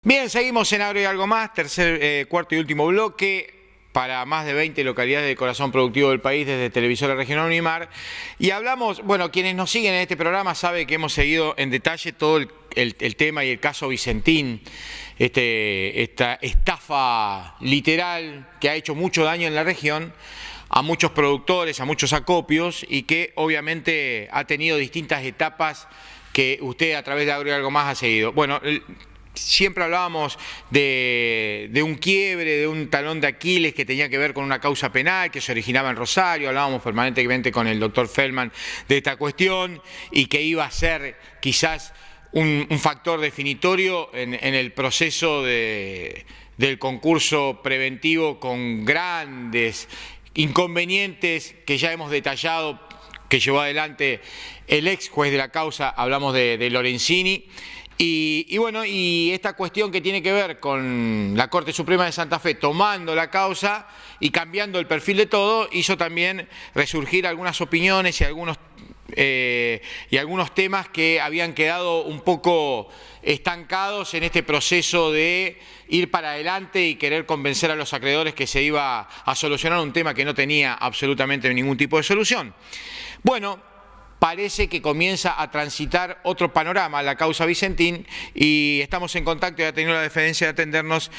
Bien, seguimos en Agro y Algo Más, cuarto y último bloque para más de 20 localidades del corazón productivo del país desde Televisora Regional Unimar. Y hablamos, bueno, quienes nos siguen en este programa saben que hemos seguido en detalle todo el tema y el caso Vicentín, esta estafa literal que ha hecho mucho daño en la región, a muchos productores, a muchos acopios y que obviamente ha tenido distintas etapas que usted a través de Agro y Algo Más ha seguido. Bueno, siempre hablábamos de un quiebre, de un talón de Aquiles que tenía que ver con una causa penal que se originaba en Rosario, hablábamos permanentemente con el doctor Feldman de esta cuestión y que iba a ser quizás un factor definitorio en el proceso del concurso preventivo con grandes inconvenientes que ya hemos detallado, que llevó adelante el ex juez de la causa, hablamos de Lorenzini. Y bueno, y esta cuestión que tiene que ver con la Corte Suprema de Santa Fe tomando la causa y cambiando el perfil de todo, hizo también resurgir algunas opiniones y algunos temas que habían quedado un poco estancados en este proceso de ir para adelante y querer convencer a los acreedores que se iba a solucionar un tema que no tenía absolutamente ningún tipo de solución. Bueno, parece que comienza a transitar otro panorama, la causa Vicentín, y estamos en contacto y ha tenido la deferencia de atendernos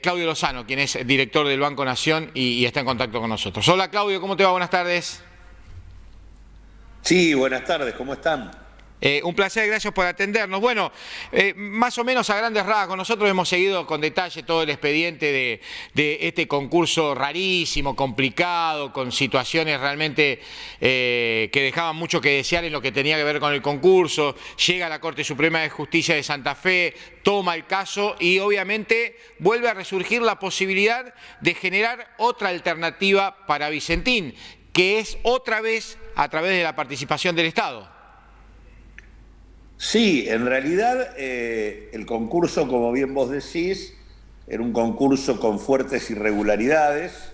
Claudio Lozano, quien es director del Banco Nación y está en contacto con nosotros. Hola Claudio, ¿cómo te va? Buenas tardes. Sí, buenas tardes, ¿cómo están? Un placer, gracias por atendernos. Bueno, más o menos a grandes rasgos, nosotros hemos seguido con detalle todo el expediente de este concurso rarísimo, complicado, con situaciones realmente que dejaban mucho que desear en lo que tenía que ver con el concurso. Llega a la Corte Suprema de Justicia de Santa Fe, toma el caso y obviamente vuelve a resurgir la posibilidad de generar otra alternativa para Vicentín, que es otra vez a través de la participación del Estado. Sí, en realidad el concurso, como bien vos decís, era un concurso con fuertes irregularidades,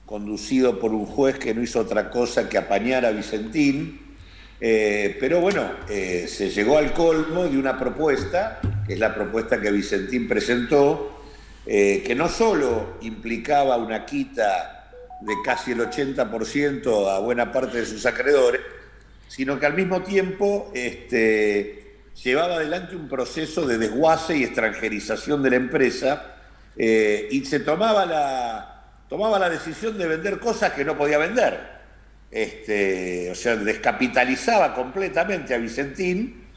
conducido por un juez que no hizo otra cosa que apañar a Vicentín, pero bueno, se llegó al colmo de una propuesta, que es la propuesta que Vicentín presentó, que no solo implicaba una quita de casi el 80% a buena parte de sus acreedores, sino que al mismo tiempo llevaba adelante un proceso de desguace y extranjerización de la empresa y se tomaba la decisión de vender cosas que no podía vender. O sea, descapitalizaba completamente a Vicentín,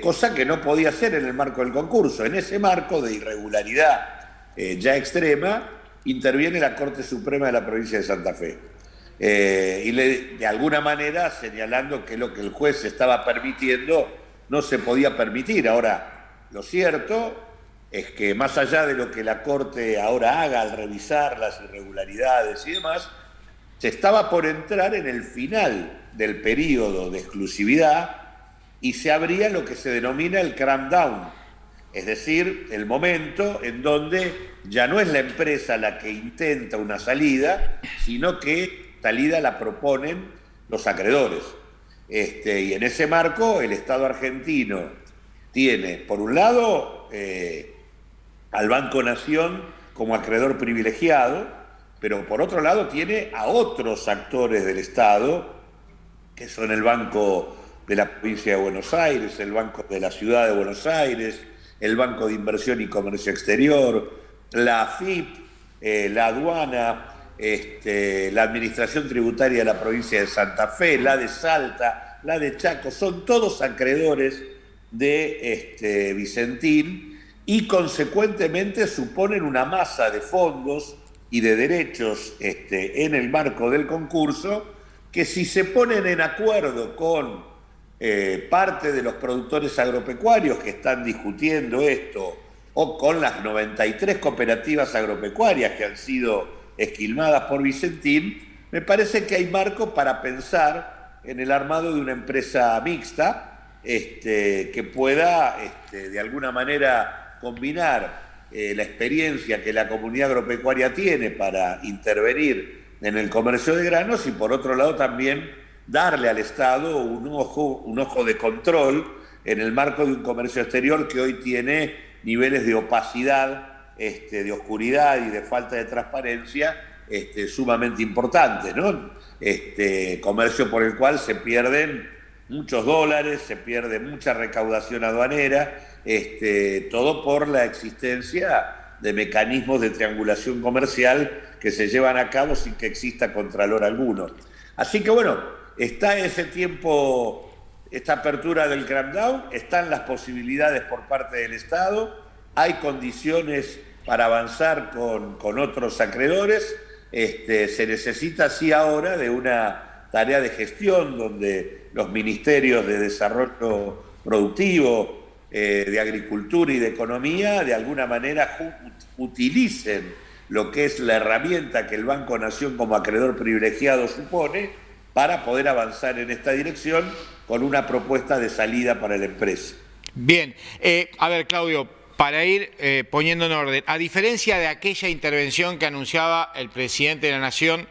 cosa que no podía hacer en el marco del concurso. En ese marco de irregularidad ya extrema, interviene la Corte Suprema de la provincia de Santa Fe. De alguna manera señalando que lo que el juez estaba permitiendo no se podía permitir. Ahora, lo cierto es que más allá de lo que la Corte ahora haga al revisar las irregularidades y demás, se estaba por entrar en el final del periodo de exclusividad y se abría lo que se denomina el cram down, es decir, el momento en donde ya no es la empresa la que intenta una salida, sino que salida la proponen los acreedores. Y en ese marco el Estado argentino tiene, por un lado, al Banco Nación como acreedor privilegiado, pero por otro lado tiene a otros actores del Estado, que son el Banco de la Provincia de Buenos Aires, el Banco de la Ciudad de Buenos Aires, el Banco de Inversión y Comercio Exterior, la AFIP, la aduana, la Administración Tributaria de la provincia de Santa Fe, la de Salta, la de Chaco, son todos acreedores de Vicentín y consecuentemente suponen una masa de fondos y de derechos en el marco del concurso que si se ponen en acuerdo con parte de los productores agropecuarios que están discutiendo esto o con las 93 cooperativas agropecuarias que han sido esquilmadas por Vicentín, me parece que hay marco para pensar en el armado de una empresa mixta que pueda de alguna manera combinar la experiencia que la comunidad agropecuaria tiene para intervenir en el comercio de granos y por otro lado también darle al Estado un ojo de control en el marco de un comercio exterior que hoy tiene niveles de opacidad, de oscuridad y de falta de transparencia sumamente importantes, ¿no? Comercio por el cual se pierden muchos dólares, se pierde mucha recaudación aduanera, todo por la existencia de mecanismos de triangulación comercial que se llevan a cabo sin que exista contralor alguno. Así que bueno, está ese tiempo, esta apertura del crackdown, están las posibilidades por parte del Estado, hay condiciones para avanzar con otros acreedores, se necesita sí ahora de una tarea de gestión donde los ministerios de desarrollo productivo, de agricultura y de economía de alguna manera utilicen lo que es la herramienta que el Banco Nación como acreedor privilegiado supone para poder avanzar en esta dirección con una propuesta de salida para la empresa. Bien, a ver, Claudio, para ir poniendo en orden, a diferencia de aquella intervención que anunciaba el presidente de la Nación,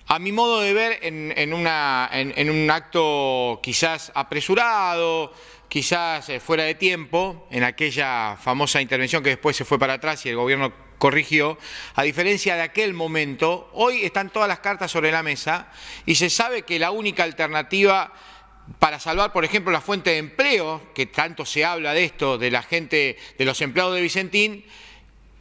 a mi modo de ver, en un acto quizás apresurado, quizás fuera de tiempo, en aquella famosa intervención que después se fue para atrás y el gobierno corrigió, a diferencia de aquel momento, hoy están todas las cartas sobre la mesa y se sabe que la única alternativa para salvar, por ejemplo, la fuente de empleo, que tanto se habla de esto, de la gente, de los empleados de Vicentín,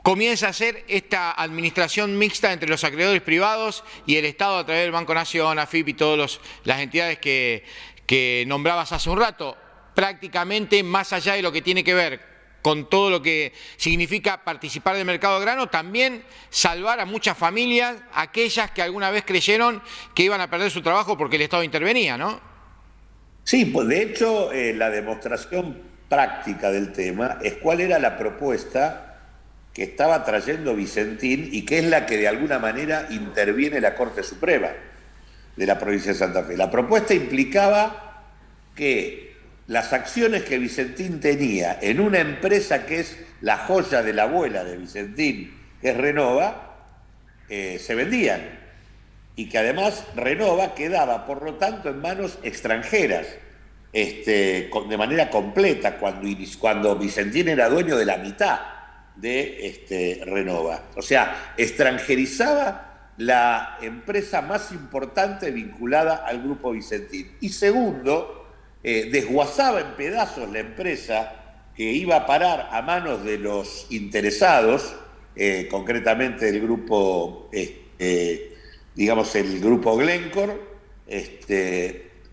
comienza a ser esta administración mixta entre los acreedores privados y el Estado a través del Banco Nación, AFIP y todas las entidades que nombrabas hace un rato. Prácticamente más allá de lo que tiene que ver con todo lo que significa participar del mercado de grano, también salvar a muchas familias, aquellas que alguna vez creyeron que iban a perder su trabajo porque el Estado intervenía, ¿no? Sí, pues de hecho la demostración práctica del tema es cuál era la propuesta que estaba trayendo Vicentín y que es la que de alguna manera interviene la Corte Suprema de la provincia de Santa Fe. La propuesta implicaba que las acciones que Vicentín tenía en una empresa que es la joya de la abuela de Vicentín, que es Renova, se vendían. Y que además Renova quedaba, por lo tanto, en manos extranjeras, de manera completa, cuando Vicentín era dueño de la mitad de Renova. O sea, extranjerizaba la empresa más importante vinculada al grupo Vicentín. Y segundo, desguazaba en pedazos la empresa que iba a parar a manos de los interesados, concretamente el grupo, digamos el grupo Glencore,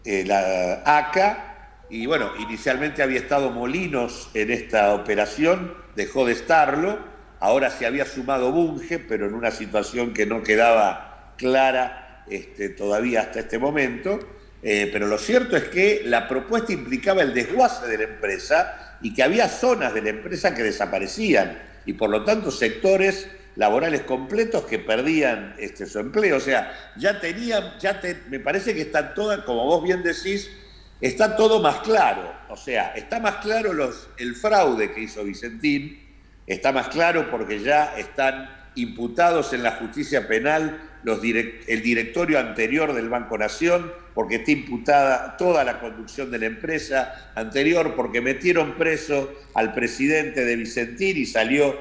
la ACA, y bueno, inicialmente había estado Molinos en esta operación, dejó de estarlo, ahora se había sumado Bunge, pero en una situación que no quedaba clara todavía hasta este momento. Pero lo cierto es que la propuesta implicaba el desguace de la empresa y que había zonas de la empresa que desaparecían y por lo tanto sectores laborales completos que perdían su empleo. O sea, me parece que está toda, como vos bien decís, está todo más claro. O sea, está más claro el fraude que hizo Vicentín, está más claro porque ya están imputados en la justicia penal el directorio anterior del Banco Nación, porque está imputada toda la conducción de la empresa anterior, porque metieron preso al presidente de Vicentín y salió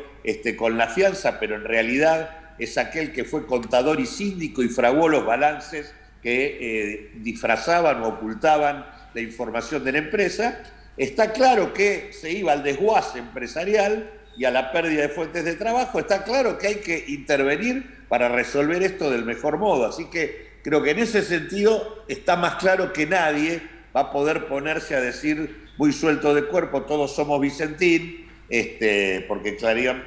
con la fianza, pero en realidad es aquel que fue contador y síndico y fraguó los balances que disfrazaban o ocultaban la información de la empresa. Está claro que se iba al desguace empresarial y a la pérdida de fuentes de trabajo. Está claro que hay que intervenir para resolver esto del mejor modo. Así que creo que en ese sentido está más claro que nadie va a poder ponerse a decir muy suelto de cuerpo, todos somos Vicentín, porque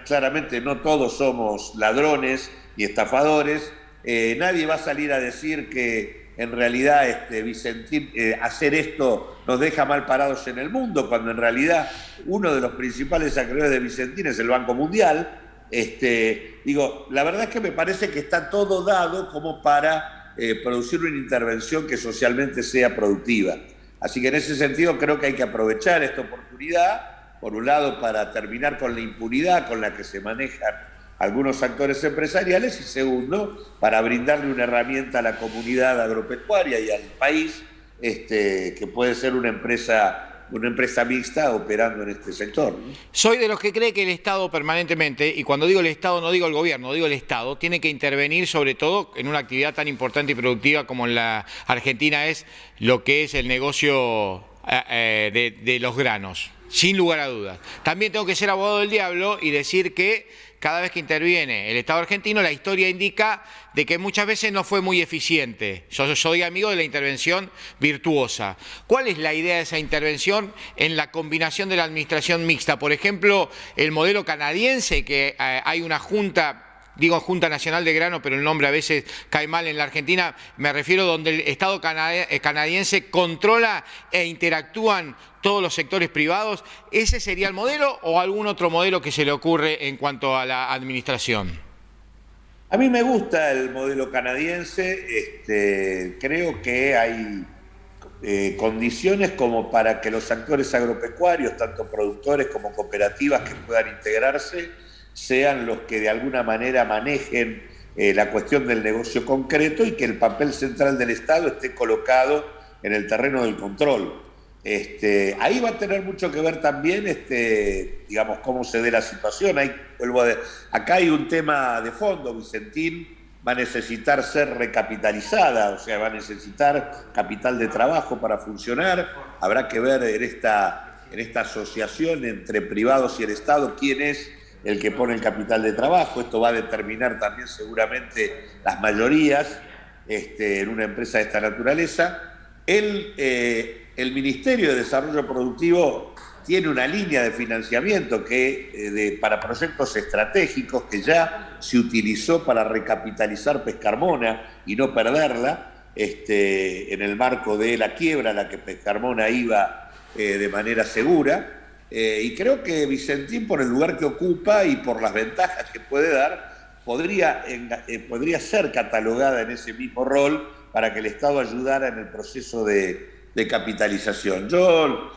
claramente no todos somos ladrones y estafadores. Nadie va a salir a decir que en realidad Vicentín, hacer esto nos deja mal parados en el mundo, cuando en realidad uno de los principales acreedores de Vicentín es el Banco Mundial. La verdad es que me parece que está todo dado como para producir una intervención que socialmente sea productiva. Así que en ese sentido creo que hay que aprovechar esta oportunidad, por un lado para terminar con la impunidad con la que se manejan algunos actores empresariales y segundo, para brindarle una herramienta a la comunidad agropecuaria y al país, que puede ser una empresa una empresa mixta operando en este sector, ¿no? Soy de los que cree que el Estado permanentemente, y cuando digo el Estado no digo el gobierno, digo el Estado, tiene que intervenir sobre todo en una actividad tan importante y productiva como en la Argentina es lo que es el negocio de los granos, sin lugar a dudas. También tengo que ser abogado del diablo y decir que cada vez que interviene el Estado argentino, la historia indica de que muchas veces no fue muy eficiente. Yo soy amigo de la intervención virtuosa. ¿Cuál es la idea de esa intervención en la combinación de la administración mixta? Por ejemplo, el modelo canadiense, que hay una junta, digo Junta Nacional de Grano, pero el nombre a veces cae mal en la Argentina, me refiero donde el Estado canadiense controla e interactúan todos los sectores privados. ¿Ese sería el modelo o algún otro modelo que se le ocurre en cuanto a la administración? A mí me gusta el modelo canadiense, creo que hay condiciones como para que los actores agropecuarios, tanto productores como cooperativas que puedan integrarse, sean los que de alguna manera manejen la cuestión del negocio concreto y que el papel central del Estado esté colocado en el terreno del control. Ahí va a tener mucho que ver también, digamos, cómo se dé la situación. Acá hay un tema de fondo. Vicentín va a necesitar ser recapitalizada, o sea, va a necesitar capital de trabajo para funcionar. Habrá que ver en esta asociación entre privados y el Estado quién es el que pone el capital de trabajo. Esto va a determinar también seguramente las mayorías en una empresa de esta naturaleza. El Ministerio de Desarrollo Productivo tiene una línea de financiamiento para proyectos estratégicos que ya se utilizó para recapitalizar Pescarmona y no perderla en el marco de la quiebra a la que Pescarmona iba de manera segura. Y creo que Vicentín, por el lugar que ocupa y por las ventajas que puede dar, podría ser catalogada en ese mismo rol para que el Estado ayudara en el proceso de capitalización. Yo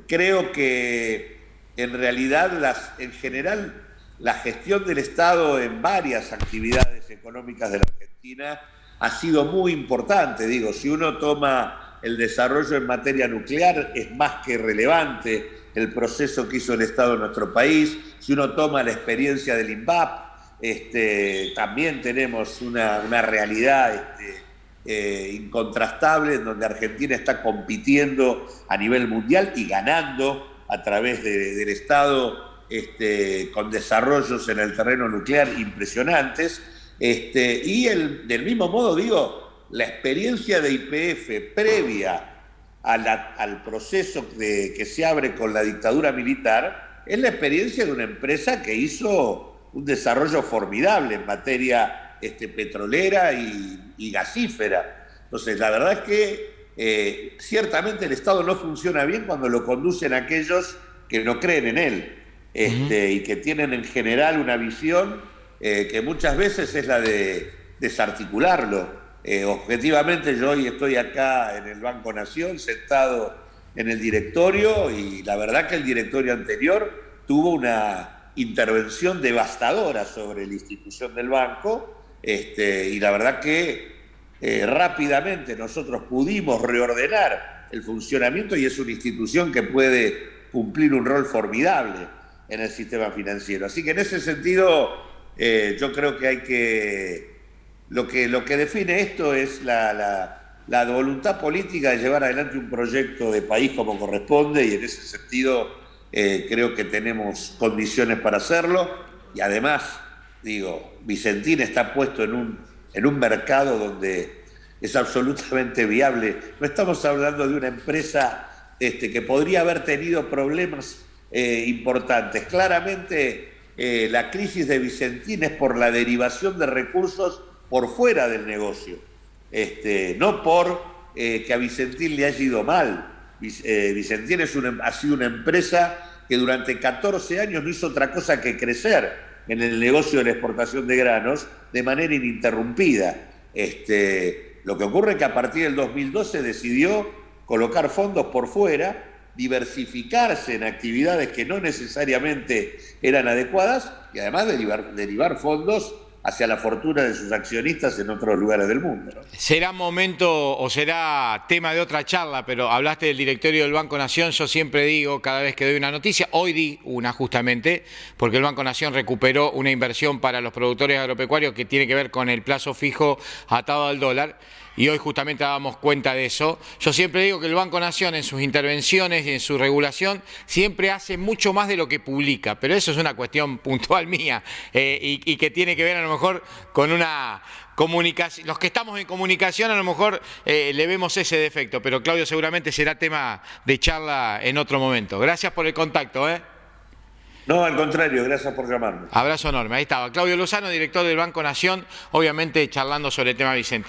creo que en realidad, en general, la gestión del Estado en varias actividades económicas de la Argentina ha sido muy importante. Digo, si uno toma el desarrollo en materia nuclear, es más que relevante el proceso que hizo el Estado en nuestro país. Si uno toma la experiencia del INVAP, también tenemos una realidad incontrastable en donde Argentina está compitiendo a nivel mundial y ganando a través del Estado con desarrollos en el terreno nuclear impresionantes. Y del mismo modo, digo, la experiencia de YPF previa al proceso que se abre con la dictadura militar es la experiencia de una empresa que hizo un desarrollo formidable en materia petrolera y gasífera. Entonces, la verdad es que ciertamente el Estado no funciona bien cuando lo conducen aquellos que no creen en él y que tienen en general una visión que muchas veces es la de desarticularlo. Objetivamente, yo hoy estoy acá en el Banco Nación, sentado en el directorio, y la verdad que el directorio anterior tuvo una intervención devastadora sobre la institución del banco. Y la verdad que rápidamente nosotros pudimos reordenar el funcionamiento y es una institución que puede cumplir un rol formidable en el sistema financiero. Así que en ese sentido yo creo que lo que define esto es la voluntad política de llevar adelante un proyecto de país como corresponde, y en ese sentido creo que tenemos condiciones para hacerlo. Y además, digo, Vicentín está puesto en un mercado donde es absolutamente viable. No estamos hablando de una empresa que podría haber tenido problemas importantes. Claramente la crisis de Vicentín es por la derivación de recursos por fuera del negocio, no por que a Vicentín le haya ido mal. Vicentín ha sido una empresa que durante 14 años no hizo otra cosa que crecer en el negocio de la exportación de granos de manera ininterrumpida. Lo que ocurre es que a partir del 2012 decidió colocar fondos por fuera, diversificarse en actividades que no necesariamente eran adecuadas y además derivar fondos hacia la fortuna de sus accionistas en otros lugares del mundo, ¿no? Será momento o será tema de otra charla, pero hablaste del directorio del Banco Nación. Yo siempre digo, cada vez que doy una noticia, hoy di una justamente, porque el Banco Nación recuperó una inversión para los productores agropecuarios que tiene que ver con el plazo fijo atado al dólar. Y hoy justamente dábamos cuenta de eso. Yo siempre digo que el Banco Nación en sus intervenciones y en su regulación siempre hace mucho más de lo que publica, pero eso es una cuestión puntual mía y que tiene que ver a lo mejor con una comunicación. Los que estamos en comunicación a lo mejor le vemos ese defecto, pero Claudio seguramente será tema de charla en otro momento. Gracias por el contacto. No, al contrario, gracias por llamarme. Abrazo enorme. Ahí estaba Claudio Lozano, director del Banco Nación, obviamente charlando sobre el tema Vicentino.